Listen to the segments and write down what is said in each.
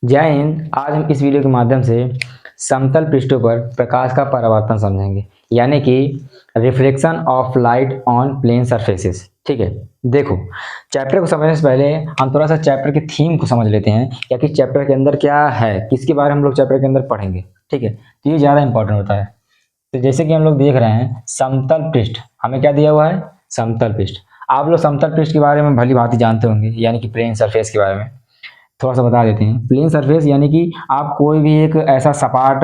जय हिंद। आज हम इस वीडियो के माध्यम से समतल पृष्ठों पर प्रकाश का परावर्तन समझेंगे, यानी कि reflection of light on plane surfaces. ठीक है, देखो, चैप्टर को समझने से पहले हम थोड़ा सा चैप्टर के थीम को समझ लेते हैं, या कि चैप्टर के अंदर क्या है, किसके बारे में हम लोग चैप्टर के अंदर पढ़ेंगे। ठीक है, तो ये ज़्यादा इंपॉर्टेंट होता है। तो जैसे कि हम लोग देख रहे हैं समतल पृष्ठ, हमें क्या दिया हुआ है? समतल पृष्ठ। आप लोग समतल पृष्ठ के बारे में भली भांति जानते होंगे, यानी कि प्लेन सरफेस के बारे में थोड़ा सा बता देते हैं। प्लेन सरफेस यानी कि आप कोई भी एक ऐसा सपाट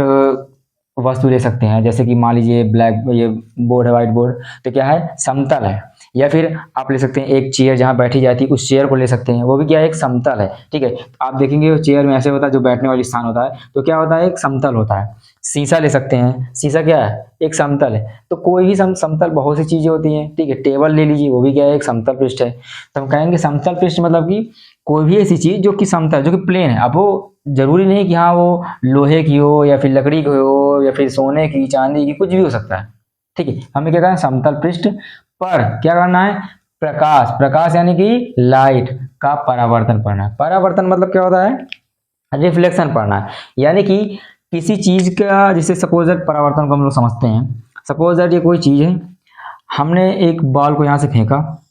वस्तु ले सकते हैं, जैसे कि मान लीजिए ब्लैक ये बोर्ड है, व्हाइट बोर्ड, तो क्या है? समतल है। या फिर आप ले सकते हैं एक चेयर जहाँ बैठी जाती है, उस चेयर को ले सकते हैं, वो भी क्या है? एक समतल है। ठीक है, आप देखेंगे चेयर में ऐसे होता है, जो बैठने वाली स्थान होता है तो क्या होता है? एक समतल होता है। शीशा ले सकते हैं, शीशा क्या है? एक समतल है। तो कोई भी समतल बहुत सी चीजें होती हैं। ठीक है, टेबल ले लीजिए, वो भी क्या है? एक समतल पृष्ठ है। तो हम कहेंगे समतल पृष्ठ मतलब कि कोई भी ऐसी चीज जो कि समतल, जो कि प्लेन है। अब वो जरूरी नहीं कि हाँ वो लोहे की हो या फिर लकड़ी की हो या फिर सोने की, चांदी की, कुछ भी हो सकता है। ठीक है, हमें क्या करना है? समतल पृष्ठ पर क्या करना है? प्रकाश, प्रकाश यानी कि लाइट का परावर्तन पढ़ना है। परावर्तन मतलब क्या होता है? रिफ्लेक्शन पढ़ना है। यानी कि किसी चीज का, जैसे सपोज दैट परावर्तन को हम लोग समझते हैं। सपोज दैट ये कोई चीज है, हमने एक बॉल को यहाँ से फेंका,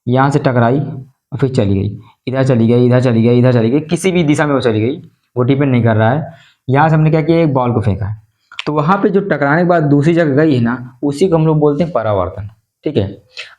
यहाँ से टकराई और फिर चली गई, इधर चली गई, इधर चली गई, इधर चली गई, किसी भी दिशा में वो चली गई, वो डिपेंड नहीं कर रहा है। यहाँ से हमने क्या किया? एक बॉल को फेंका है, तो वहां पे जो टकराने के बाद दूसरी जगह गई है ना, उसी को हम लोग बोलते हैं परावर्तन। ठीक है,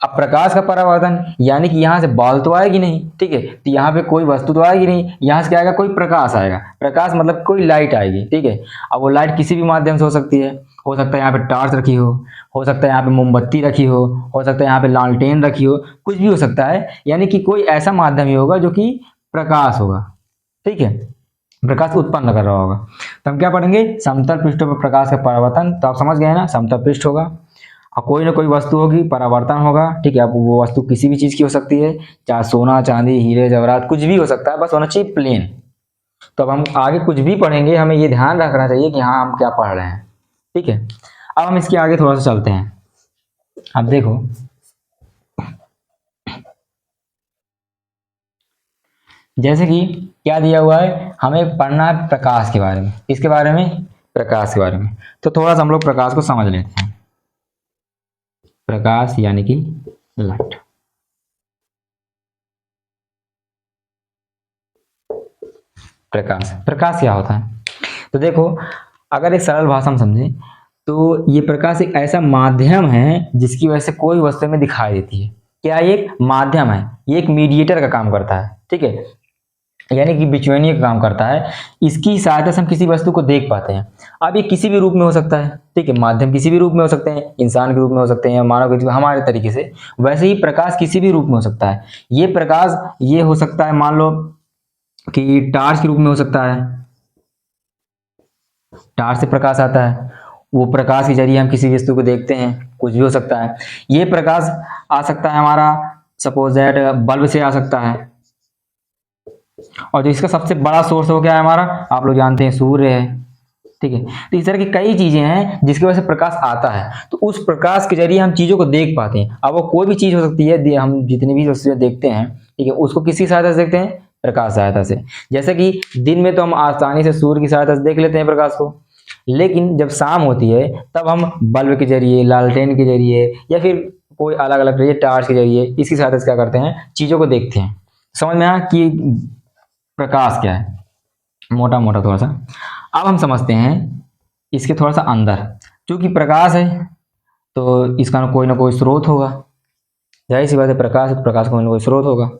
अब प्रकाश का परावर्तन यानी कि यहाँ से बॉल तो आएगी नहीं। ठीक है, तो यहाँ पे कोई वस्तु तो आएगी नहीं, यहाँ से क्या आएगा? कोई प्रकाश आएगा। प्रकाश मतलब कोई लाइट आएगी। ठीक है, अब वो लाइट किसी भी माध्यम से हो सकती है। हो सकता है यहाँ पे टॉर्च रखी हो सकता है यहाँ पे मोमबत्ती रखी हो सकता है यहाँ पे लालटेन रखी हो, कुछ भी हो सकता है। यानी कि कोई ऐसा माध्यम ही होगा जो कि प्रकाश होगा। ठीक है, प्रकाश उत्पन्न कर रहा होगा। तो हम क्या पढ़ेंगे? समतल पृष्ठों पर प्रकाश का परावर्तन। तो आप समझ गए ना, समतल पृष्ठ होगा और कोई ना कोई वस्तु होगी, परावर्तन होगा। ठीक है, अब वो वस्तु किसी भी चीज की हो सकती है, चाहे सोना चांदी हीरे जवाहरात कुछ भी हो सकता है, बस होना चाहिए प्लेन। तो अब हम आगे कुछ भी पढ़ेंगे, हमें ये ध्यान रखना चाहिए कि हाँ हम क्या पढ़ रहे हैं। ठीक है, अब हम इसके आगे थोड़ा सा चलते हैं। अब देखो, जैसे कि क्या दिया हुआ है, हमें पढ़ना है प्रकाश के बारे में। किसके बारे में? प्रकाश के बारे में। तो थोड़ा सा हम लोग प्रकाश को समझ लेते हैं। प्रकाश यानी कि लाइट। प्रकाश, प्रकाश क्या होता है? तो देखो, अगर एक सरल भाषा में समझे तो ये प्रकाश एक ऐसा माध्यम है जिसकी वजह से कोई वस्तु में दिखाई देती है। क्या? ये एक माध्यम है, ये एक मीडिएटर का काम करता है। ठीक है, यानी कि बिचौलिए का काम करता है। इसकी सहायता से हम किसी वस्तु को देख पाते हैं। अब ये किसी भी रूप में हो सकता है। ठीक है, माध्यम किसी भी रूप में हो सकते हैं, इंसान के रूप में हो सकते हैं या मानव के रूप में, हमारे तरीके से। वैसे ही प्रकाश किसी भी रूप में हो सकता है। ये प्रकाश ये हो सकता है, मान लो कि टार्च के रूप में हो सकता है। टार्च से प्रकाश आता है, वो प्रकाश के जरिए हम किसी वस्तु को देखते हैं। कुछ भी हो सकता है। ये प्रकाश आ सकता है हमारा, सपोज दैट बल्ब से आ सकता है। और जो इसका सबसे बड़ा सोर्स हो क्या है हमारा? आप लोग जानते हैं, सूर्य है। ठीक है, तो इस तरह की कई चीजें हैं जिसकी वजह से प्रकाश आता है। तो उस प्रकाश के जरिए हम चीजों को देख पाते हैं। अब वो कोई भी चीज हो सकती है, हम जितनी भी वस्तुएं देखते हैं, ठीक है, उसको किसी सहायता से देखते हैं? प्रकाश सहायता से। जैसे कि दिन में तो हम आसानी से सूर्य की सहायता से देख लेते हैं प्रकाश को, लेकिन जब शाम होती है तब हम बल्ब के जरिए, लालटेन के जरिए, या फिर कोई अलग अलग टार्च के जरिए, इसकी सहायता से क्या करते हैं? चीजों को देखते हैं। समझ में आया कि प्रकाश क्या है? मोटा मोटा थोड़ा सा। अब हम समझते हैं इसके थोड़ा सा अंदर। क्योंकि प्रकाश है तो इसका ना कोई स्रोत होगा। जाहिर सी बात है, प्रकाश है तो प्रकाश का कोई ना कोई स्रोत होगा।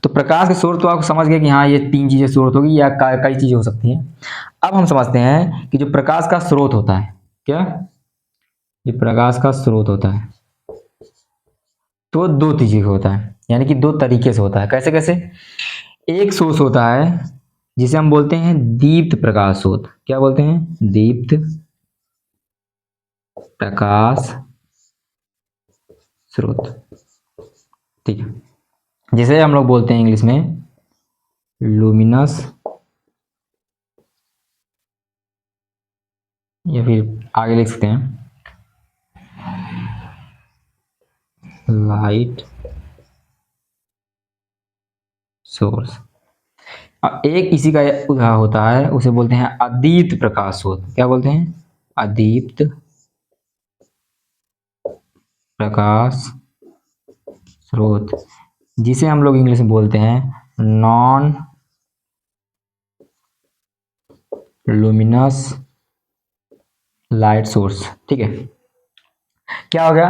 तो प्रकाश के स्रोत तो आप समझ गए कि हाँ ये तीन चीजें स्रोत होगी, या कई चीजें हो सकती हैं। अब हम समझते हैं कि जो प्रकाश का स्रोत होता है, क्या? ये प्रकाश का स्रोत होता है तो दो चीजें होता है, यानी कि दो तरीके से होता है। कैसे कैसे? एक सोर्स होता है जिसे हम बोलते हैं दीप्त प्रकाश स्रोत। क्या बोलते हैं? दीप्त प्रकाश स्रोत। ठीक है, जिसे हम लोग बोलते हैं इंग्लिश में लुमिनस, या फिर आगे लिख सकते हैं लाइट सोर्स। एक इसी का उदाहरण होता है, उसे बोलते हैं अदीप्त प्रकाश स्रोत। क्या बोलते हैं? अदीप्त प्रकाश स्रोत, जिसे हम लोग इंग्लिश में बोलते हैं नॉन लुमिनस लाइट सोर्स। ठीक है, क्या हो गया?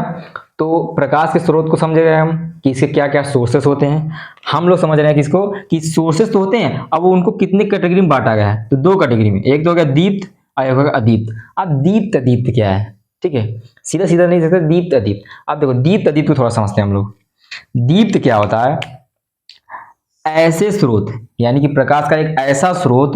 तो प्रकाश के स्रोत को समझ गए हम कि इसके क्या क्या सोर्सेस होते हैं। हम लोग समझ रहे हैं कि इसको कि सोर्सेस तो होते हैं, अब वो उनको कितने कैटेगरी में बांटा गया है, तो दो कैटेगरी में, एक तो हो गया दीप्त और एक हो गया अदीप्त। अब दीप्त अदीप्त क्या है? ठीक है, सीधा सीधा नहीं सकते, दीप्त अदीप्त। अब देखो दीप्त अदीप्त को थोड़ा समझते हैं हम लोग। दीप्त क्या होता है? ऐसे स्रोत, यानी कि प्रकाश का एक ऐसा स्रोत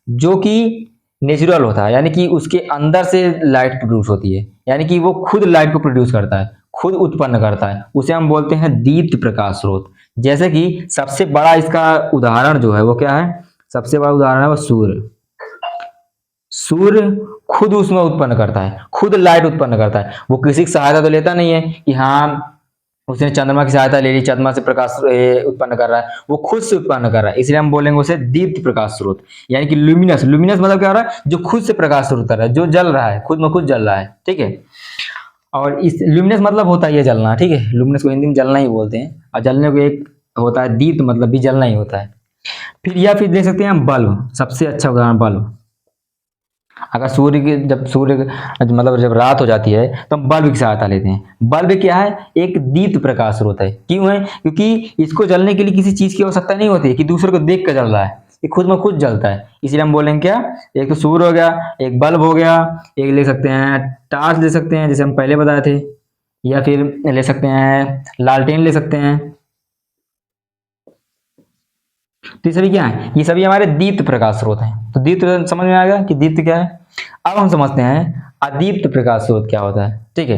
जो कि नेचुरल होता है, यानी कि उसके अंदर से लाइट प्रोड्यूस होती है, यानी कि वो खुद लाइट को प्रोड्यूस करता है, खुद उत्पन्न करता है, उसे हम बोलते हैं दीप्त प्रकाश स्रोत। जैसे कि सबसे बड़ा इसका उदाहरण जो है वो क्या है? सबसे बड़ा उदाहरण है वो सूर्य। सूर्य खुद उसमें उत्पन्न करता है, खुद लाइट उत्पन्न करता है। वो किसी की सहायता तो लेता नहीं है कि हाँ उसने चंद्रमा की सहायता ले ली, चंद्रमा से प्रकाश उत्पन्न कर रहा है, वो खुद से उत्पन्न कर रहा है, इसलिए हम बोलेंगे उसे दीप्त प्रकाश स्रोत। यानी कि ल्यूमिनस, ल्यूमिनस मतलब क्या हो रहा है? जो खुद से प्रकाश स्रोत कर रहा है, जो जल रहा है, खुद में खुद जल रहा है। ठीक है, और इस ल्यूमिनस मतलब होता है ये जलना। ठीक है, ल्यूमिनस को हिंदी में जलना ही बोलते हैं, और जलने को एक होता है दीप्त मतलब भी जलना ही होता है। फिर या फिर देख सकते हैं हम बल्ब, सबसे अच्छा उदाहरण बल्ब। अगर सूर्य की जब सूर्य मतलब जब रात हो जाती है तो हम बल्ब की सहायता लेते हैं। बल्ब क्या है? एक दीप्त प्रकाश स्रोत है। क्यों है? क्योंकि इसको जलने के लिए किसी चीज की आवश्यकता नहीं होती है कि दूसरे को देख कर जल रहा है, ये खुद में खुद जलता है। इसलिए हम बोलेंगे क्या? एक तो सूर्य हो गया, एक बल्ब हो गया, एक ले सकते हैं टार्च ले सकते हैं जैसे हम पहले बताए थे, या फिर ले सकते हैं लालटेन ले सकते हैं। तो ये सभी क्या है? ये सभी हमारे दीप्त प्रकाश स्रोत हैं। तो दीप्त समझ में आ गया कि दीप्त क्या है। अब हम समझते हैं अदीप्त प्रकाश स्रोत क्या होता है। ठीक है,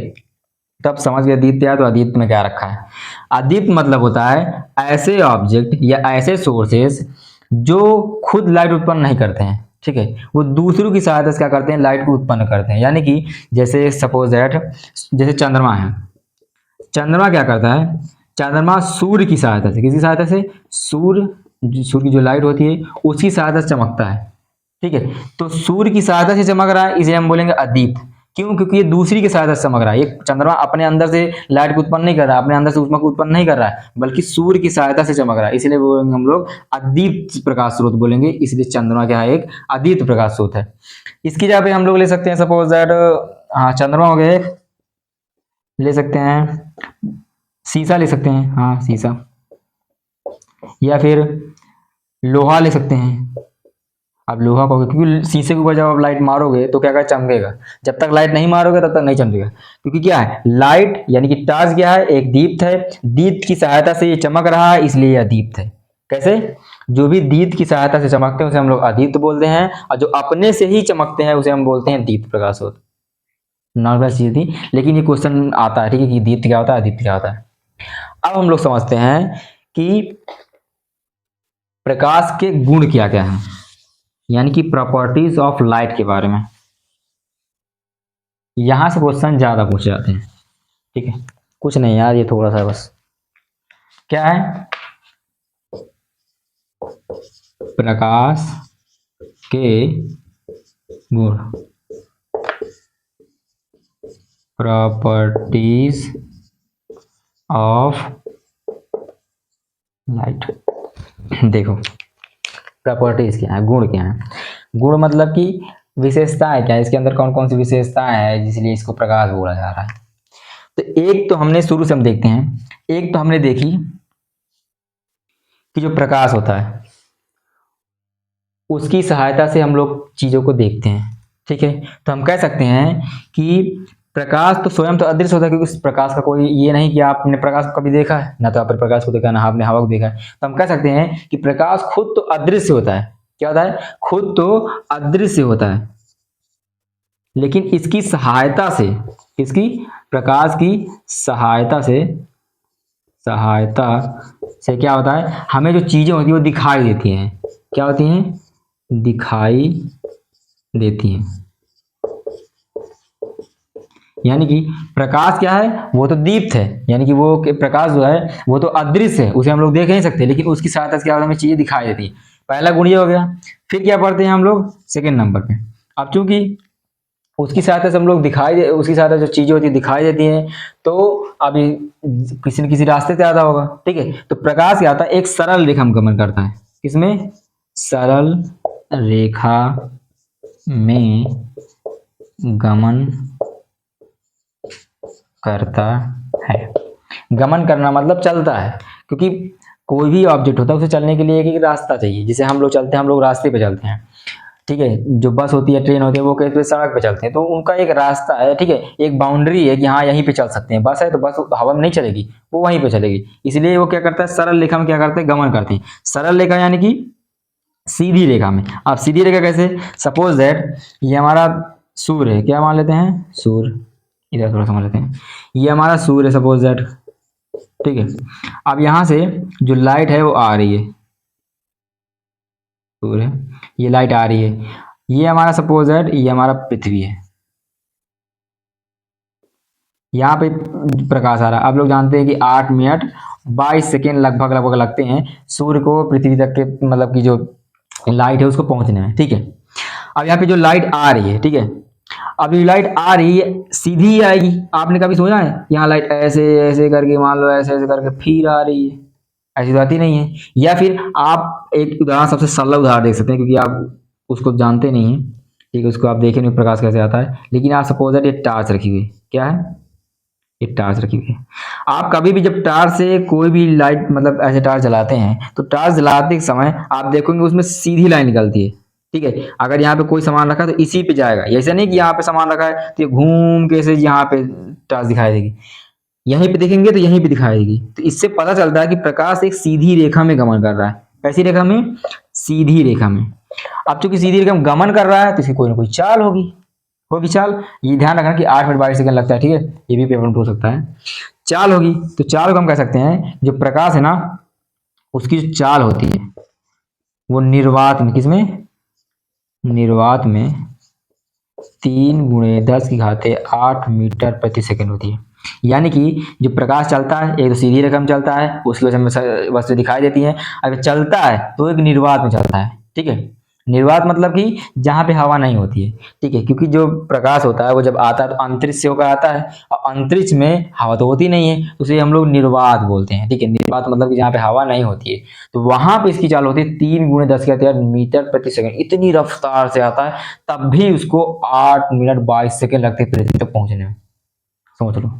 तब समझ गए दीप्त क्या है, तो अदीप्त में क्या रखा है। अदीप्त मतलब होता है ऐसे ऑब्जेक्ट या ऐसे सोर्सेस जो खुद लाइट उत्पन्न नहीं करते हैं। ठीक है, वो दूसरों की सहायता से क्या करते हैं? लाइट को उत्पन्न करते हैं। यानी कि जैसे सपोज दैट, जैसे चंद्रमा है, चंद्रमा क्या करता है? चंद्रमा सूर्य की सहायता से, किसकी सहायता से? सूर्य की जो लाइट होती है उसकी सहायता से चमकता है। ठीक है, तो सूर्य की सहायता से चमक रहा है, इसलिए हम बोलेंगे अदीप्त। क्यों? क्योंकि ये दूसरी की सहायता से चमक रहा है। ये चंद्रमा अपने अंदर से लाइट को उत्पन्न नहीं कर रहा है, अपने अंदर से ऊष्मा को उत्पन्न नहीं कर रहा है, बल्कि सूर्य की सहायता से चमक रहा है, इसलिए बोलेंगे हम लोग अदीप्त प्रकाश स्रोत बोलेंगे। इसलिए चंद्रमा क्या है? एक अदीप्त प्रकाश स्रोत है। इसकी जगह पे हम लोग ले सकते हैं सपोज दैट, हाँ चंद्रमा हो गया एक, ले सकते हैं शीशा ले सकते हैं, हाँ शीशा, या फिर लोहा ले सकते हैं। अब लोहा को, क्योंकि शीशे के ऊपर जब आप लाइट मारोगे तो क्या क्या चमकेगा, जब तक लाइट नहीं मारोगे तब तक नहीं चमकेगा। क्योंकि क्या है? लाइट यानी कि टार्च क्या है? एक दीप्त है, दीप्त की सहायता से ये चमक रहा है, इसलिए यह दीप्त है। कैसे? जो भी दीप्त की सहायता से चमकते हैं उसे हम लोग अदीप्त बोलते हैं, और जो अपने से ही चमकते हैं उसे हम बोलते हैं दीप्त प्रकाश स्रोत। नॉर्मल चीज थी, लेकिन ये क्वेश्चन आता है। ठीक है, कि दीप्त क्या होता है, अदीप्त क्या होता है। अब हम लोग समझते हैं कि प्रकाश के गुण क्या क्या हैं, यानी कि प्रॉपर्टीज ऑफ लाइट के बारे में। यहां से क्वेश्चन ज्यादा पूछे जाते हैं। ठीक है, कुछ नहीं यार, ये थोड़ा सा बस क्या है, प्रकाश के गुण, प्रॉपर्टीज ऑफ लाइट। देखो प्रॉपर्टीज क्या है, गुण क्या है? गुण मतलब कि विशेषताएं क्या है, इसके अंदर कौन कौन सी विशेषताएं हैं जिसलिए इसको प्रकाश बोला जा रहा है। तो एक तो हमने शुरू से हम देखते हैं, एक तो हमने देखी कि जो प्रकाश होता है उसकी सहायता से हम लोग चीजों को देखते हैं। ठीक है, तो हम कह सकते हैं कि प्रकाश तो स्वयं तो अदृश्य होता है, क्योंकि उस प्रकाश का कोई ये नहीं कि आपने प्रकाश को कभी देखा है, ना तो आपने प्रकाश को देखा, ना आपने हवा को देखा है। तो हम कह सकते हैं कि प्रकाश खुद तो अदृश्य होता है। क्या होता है? खुद तो अदृश्य होता है, लेकिन इसकी सहायता से, इसकी प्रकाश की सहायता से क्या होता है? हमें जो चीजें होती हैं वो दिखाई देती हैं। क्या होती हैं? दिखाई देती हैं। यानी कि प्रकाश क्या है? वो तो दीप्त है, यानी कि वो प्रकाश जो है वो तो अदृश्य है, उसे हम लोग देख नहीं सकते, लेकिन उसकी सहायता से क्या होता है? हमें चीजें दिखाई देती हैं। पहला गुण ये हो गया। फिर क्या पढ़ते हैं हम लोग सेकेंड नंबर पे। अब चूंकि उसकी सहायता से हम लोग उसकी सहायता से जो चीजें होती है दिखाई देती हैं, तो अभी किसी न किसी रास्ते से आता होगा, ठीक है। तो प्रकाश क्या आता है, एक सरल रेखा में गमन करता है। किसमें? सरल रेखा में गमन करता है। गमन करना मतलब चलता है, क्योंकि कोई भी ऑब्जेक्ट होता है उसे चलने के लिए एक रास्ता चाहिए। जिसे हम लोग चलते हैं, हम लोग रास्ते पे चलते हैं, ठीक है। जो बस होती है, ट्रेन होती है, वो कैसे सड़क पे चलते हैं, तो उनका एक रास्ता है, ठीक है, एक बाउंड्री है कि हाँ यहीं पे चल सकते हैं। बस है तो बस हवा में नहीं चलेगी, वो वहीं पे चलेगी। इसलिए वो क्या करता है, सरल रेखा में क्या करते हैं, गमन करते हैं। सरल रेखा यानी कि सीधी रेखा में। अब सीधी रेखा कैसे? सपोज दैट ये हमारा सूर्य है, क्या मान लेते हैं, सूर्य। इधर थोड़ा समझ लेते हैं, ये हमारा सूर्य है सपोज दैट, ठीक है। अब यहाँ से जो लाइट है वो आ रही है, सूर्य, ये लाइट आ रही है। ये हमारा सपोज दैट ये हमारा पृथ्वी है, यहाँ पे प्रकाश आ रहा है। आप लोग जानते हैं कि 8 मिनट 22 सेकेंड लगभग लगभग लगते हैं सूर्य को पृथ्वी तक के मतलब की जो लाइट है उसको पहुंचने में, ठीक है। अब यहाँ पे जो लाइट आ रही है, ठीक है, अब ये लाइट आ रही है सीधी ही आएगी। आपने कभी सोचा है यहाँ लाइट ऐसे ऐसे करके, मान लो ऐसे ऐसे करके फिर आ रही है? ऐसी तो आती नहीं है। या फिर आप एक उदाहरण, सबसे सरल उदाहरण देख सकते हैं, क्योंकि आप उसको जानते नहीं हैं, ठीक है, उसको आप देखें नहीं प्रकाश कैसे आता है। लेकिन आप सपोज दैट ये टार्च रखी हुई है, क्या है, ये टार्च रखी हुई है। आप कभी भी जब टार्च से कोई भी लाइट मतलब ऐसे टार्च जलाते हैं, तो टार्च जलाते समय आप देखोगे उसमें सीधी लाइन निकलती है, ठीक है। अगर यहाँ पे कोई सामान रखा है तो इसी पे जाएगा। ऐसा नहीं कि यहाँ पे सामान रखा है तो ये घूम के से यहाँ पे टार्च दिखाई देगी, यहीं पे देखेंगे तो यहीं पे दिखाई देगी। तो इससे पता चलता है कि प्रकाश एक सीधी रेखा में गमन कर रहा है। कैसी रेखा में? सीधी रेखा में। अब चूंकि सीधी रेखा में गमन कर रहा है तो इसकी कोई ना कोई चाल होगी चाल। ये ध्यान रखना कि 8 मिनट 22 सेकंड लगता है, ठीक है, ये भी पेपर में पूछ सकता है। चाल होगी, तो चाल को हम कह सकते हैं, जो प्रकाश है ना उसकी जो चाल होती है वो निर्वात में, किसमें, निर्वात में 3 × 10⁸ होती है। यानी कि जो प्रकाश चलता है एक तो सीधी रेखा में चलता है, उसकी वजह में वस्तु दिखाई देती है। अगर चलता है तो एक निर्वात में चलता है, ठीक है। निर्वात मतलब कि जहाँ पे हवा नहीं होती है, ठीक है, क्योंकि जो प्रकाश होता है वो जब आता है तो अंतरिक्ष से होकर आता है, और अंतरिक्ष में हवा तो होती नहीं है, तो उसे हम लोग निर्वात बोलते हैं, ठीक है। निर्वात मतलब कि जहाँ पे हवा नहीं होती है, तो वहां पे इसकी चाल होती है 3 × 10⁻⁷ इतनी रफ्तार से आता है, तब भी उसको 8 मिनट 22 सेकंड लगते हैं पृथ्वी तक पहुंचने में, समझ लो।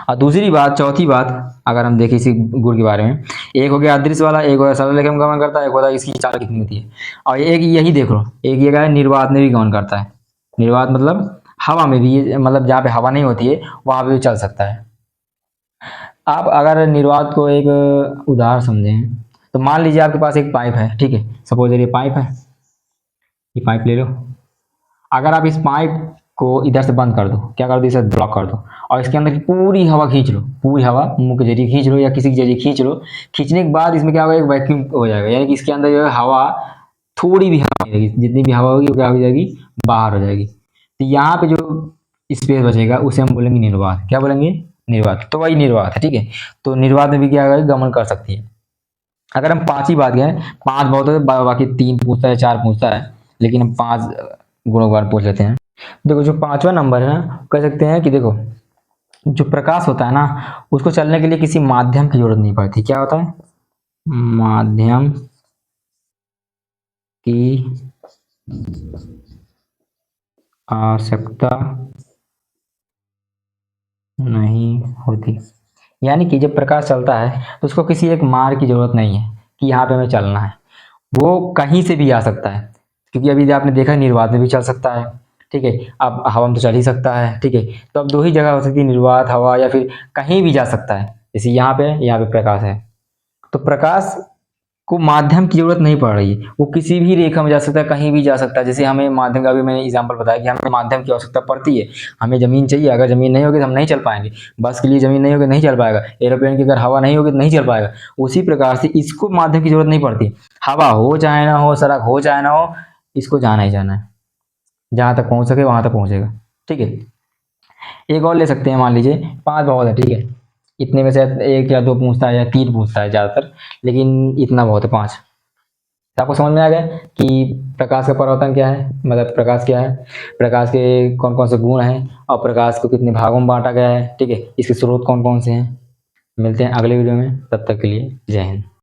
और दूसरी बात, चौथी बात, अगर हम देखें इसी गुण के बारे में, एक हो गया अदृश्य वाला, एक हो गया सरल रेखा में गमन करता है, एक होता है इसकी चाल कितनी होती है। और एक यही देख लो, एक ये क्या है, निर्वात में भी गमन करता है। निर्वात मतलब हवा में भी, मतलब जहाँ पे हवा नहीं होती है वहां पे भी चल सकता है। आप अगर निर्वात को एक उदाहरण समझें, तो मान लीजिए आपके पास एक पाइप है, ठीक है, सपोज ये पाइप है, ये पाइप ले लो। अगर आप इस पाइप को इधर से बंद कर दो, क्या कर दो, इसे ब्लॉक कर दो, और इसके अंदर की पूरी हवा खींच लो, पूरी हवा मुंह के जरिए खींच लो या किसी के जरिए खींच लो। खींचने के बाद इसमें क्या होगा, एक वैक्यूम हो जाएगा, यानी कि इसके अंदर जो है हवा, थोड़ी भी हवा नहीं रहेगी, जितनी भी हवा होगी वो क्या हो जाएगी, बाहर हो जाएगी। तो यहाँ पे जो स्पेस बचेगा उसे हम बोलेंगे निर्वात। क्या बोलेंगे, निर्वात। तो वही निर्वात है, ठीक है। तो निर्वात में भी क्या होगा, गमन कर सकती है। अगर हम 5 ही बात गए, 5 बहुत है, बाकी 3 पूछता है, 4 पूछता है, लेकिन हम 5 गुणों के बारे में पूछ लेते हैं। देखो जो 5वां नंबर है ना, कह सकते हैं कि देखो जो प्रकाश होता है ना उसको चलने के लिए किसी माध्यम की जरूरत नहीं पड़ती। क्या होता है, माध्यम की आवश्यकता नहीं होती। यानी कि जब प्रकाश चलता है तो उसको किसी एक मार्ग की जरूरत नहीं है कि यहाँ पे हमें चलना है, वो कहीं से भी आ सकता है। क्योंकि अभी आपने देखा निर्वात में भी चल सकता है, ठीक है, अब हवा में तो चल ही सकता है, ठीक है। तो अब 2 ही जगह हो सकती है, निर्वात, हवा, या फिर कहीं भी जा सकता है। जैसे यहाँ पे प्रकाश है, तो प्रकाश को माध्यम की जरूरत नहीं पड़ रही है, वो किसी भी रेखा में जा सकता है, कहीं भी जा सकता है। जैसे हमें माध्यम का, अभी मैंने एग्जांपल बताया कि हमें माध्यम की आवश्यकता पड़ती है। हमें जमीन चाहिए, अगर जमीन नहीं होगी तो हम नहीं चल पाएंगे। बस के लिए जमीन नहीं होगी नहीं चल पाएगा, एरोप्लेन की अगर हवा नहीं होगी तो नहीं चल पाएगा। उसी प्रकार से इसको माध्यम की जरूरत नहीं पड़ती। हवा हो चाहे ना हो, सड़क हो चाहे ना हो, इसको जाना ही जाना है, जहां तक पहुंच सके वहां तक पहुंचेगा, ठीक है। एक और ले सकते हैं, मान लीजिए 5 बहुत है, ठीक है। इतने में से 1 या 2 पूछता है या 3 पूछता है ज्यादातर, लेकिन इतना बहुत है, 5। आपको समझ में आ गया कि प्रकाश का परावर्तन क्या है, मतलब प्रकाश क्या है, प्रकाश के कौन कौन से गुण हैं और प्रकाश को कितने भागों में बांटा गया है। ठीक है, इसके स्रोत कौन कौन से हैं। मिलते हैं अगले वीडियो में, तब तक के लिए जय हिंद।